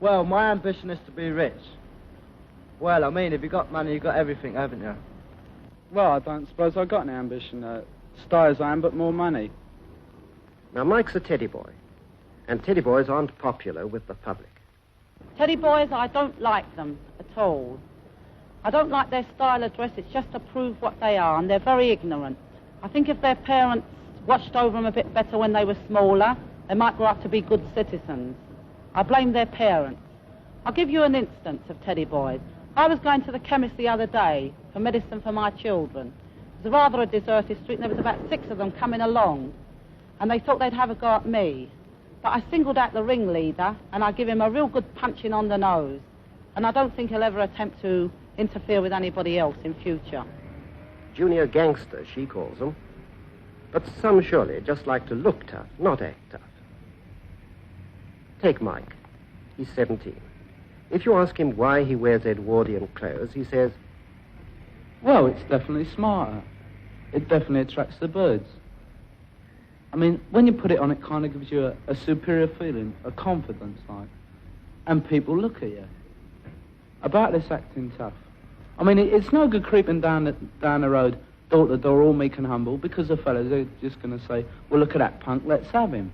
Well, my ambition is to be rich. Well, I mean, if you've got money, you've got everything, haven't you? Well, I don't suppose I've got any ambition. Stay as I am, but more money. Now, Mike's a teddy boy, and teddy boys aren't popular with the public. Teddy boys, I don't like them at all. I don't like their style of dress. It's just to prove what they are, and they're very ignorant. I think if their parents watched over them a bit better when they were smaller, they might grow up to be good citizens. I blame their parents. I'll give you an instance of teddy boys. I was going to the chemist the other day for medicine for my children. It was rather a deserted street, and there was about 6 of them coming along, and they thought they'd have a go at me. But I singled out the ringleader, and I give him a real good punching on the nose, and I don't think he'll ever attempt to interfere with anybody else in future. Junior gangster, she calls them. But some surely just like to look tough, not act tough. Take Mike. He's 17. If you ask him why he wears Edwardian clothes, he says, Well, it's definitely smarter. It definitely attracts the birds. I mean, when you put it on, it kind of gives you a superior feeling, a confidence, like. And people look at you. About this acting tough. I mean, it's no good creeping down the road, door to door, all meek and humble, because the fellas are just going to say, well, look at that punk, let's have him.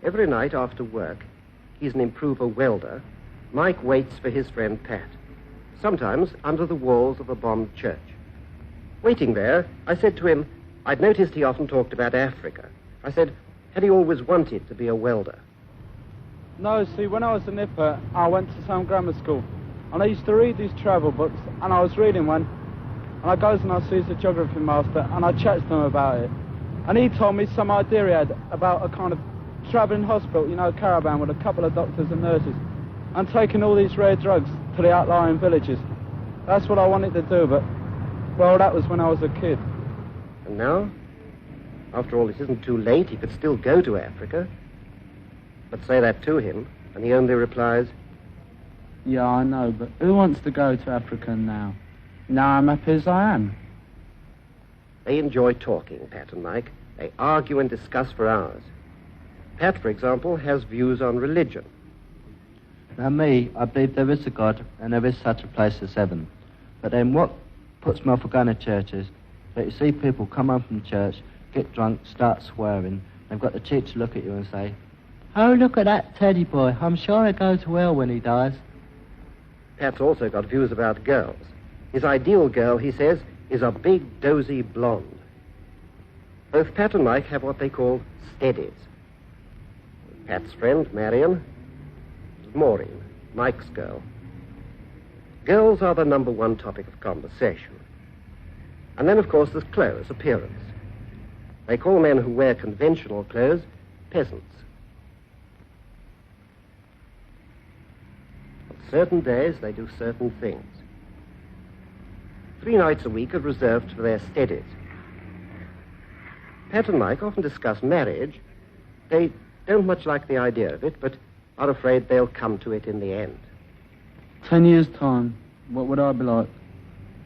Every night after work, he's an improver welder. Mike waits for his friend Pat, sometimes under the walls of a bombed church. Waiting there, I said to him, I'd noticed he often talked about Africa. I said, had he always wanted to be a welder? No, see, when I was a nipper, I went to some grammar school. And I used to read these travel books, and I was reading one, and I goes and I sees the geography master, and I chats to him about it. And he told me some idea he had about a kind of travelling hospital, you know, caravan with a couple of doctors and nurses, and taking all these rare drugs to the outlying villages. That's what I wanted to do, but, well, that was when I was a kid. And now? After all, it isn't too late. He could still go to Africa. But say that to him, and he only replies, Yeah, I know, but who wants to go to Africa now? Now I'm happy as I am. They enjoy talking, Pat and Mike. They argue and discuss for hours. Pat, for example, has views on religion. Now me, I believe there is a God, and there is such a place as heaven. But then what puts me off of going to churches, that you see people come home from church, get drunk, start swearing. They've got the cheek to look at you and say, oh, look at that teddy boy. I'm sure he'll go to hell when he dies. Pat's also got views about girls. His ideal girl, he says, is a big, dozy blonde. Both Pat and Mike have what they call steadies. Pat's friend, Marion, is Maureen, Mike's girl. Girls are the number one topic of conversation. And then, of course, there's clothes, appearance. They call men who wear conventional clothes peasants. On certain days, they do certain things. 3 nights a week are reserved for their steadies. Pat and Mike often discuss marriage. They don't much like the idea of it, but are afraid they'll come to it in the end. 10 years' time, what would I be like?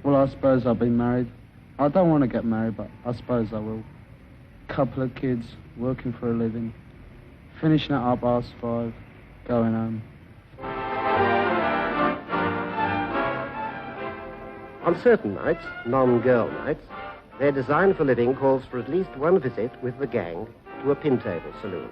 Well, I suppose I'll be married. I don't want to get married, but I suppose I will. Couple of kids, working for a living, finishing at our past 5, going home. On certain nights, non-girl nights, their design for living calls for at least one visit with the gang to a pin-table saloon.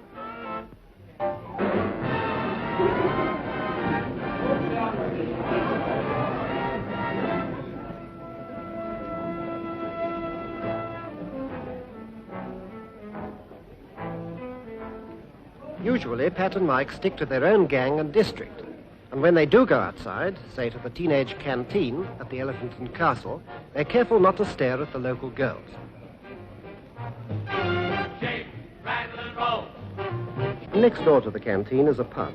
Usually, Pat and Mike stick to their own gang and district. And when they do go outside, say to the teenage canteen at the Elephant and Castle, they're careful not to stare at the local girls. Shake, rattle and roll. Next door to the canteen is a pub.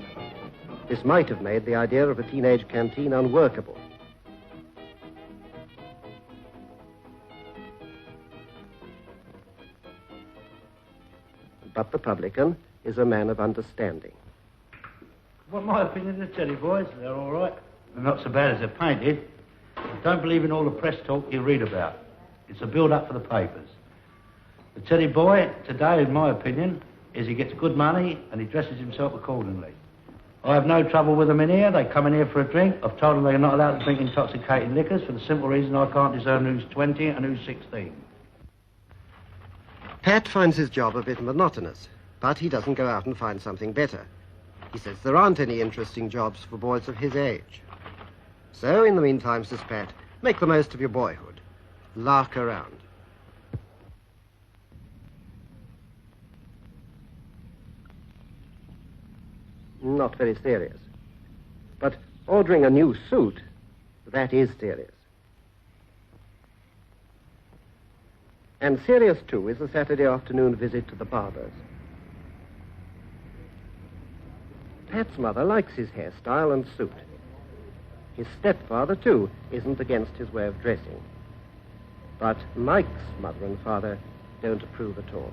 This might have made the idea of a teenage canteen unworkable. But the publican is a man of understanding. Well, my opinion of the teddy boys, they're all right. They're not so bad as they're painted. Don't believe in all the press talk you read about. It's a build-up for the papers. The teddy boy, today, in my opinion, is he gets good money and he dresses himself accordingly. I have no trouble with them in here. They come in here for a drink. I've told them they're not allowed to drink intoxicating liquors for the simple reason I can't discern who's 20 and who's 16. Pat finds his job a bit monotonous, but he doesn't go out and find something better. He says there aren't any interesting jobs for boys of his age. So, in the meantime, says Pat, make the most of your boyhood. Lark around. Not very serious. But ordering a new suit, that is serious. And serious, too, is the Saturday afternoon visit to the barber's. Pat's mother likes his hairstyle and suit. His stepfather, too, isn't against his way of dressing. But Mike's mother and father don't approve at all.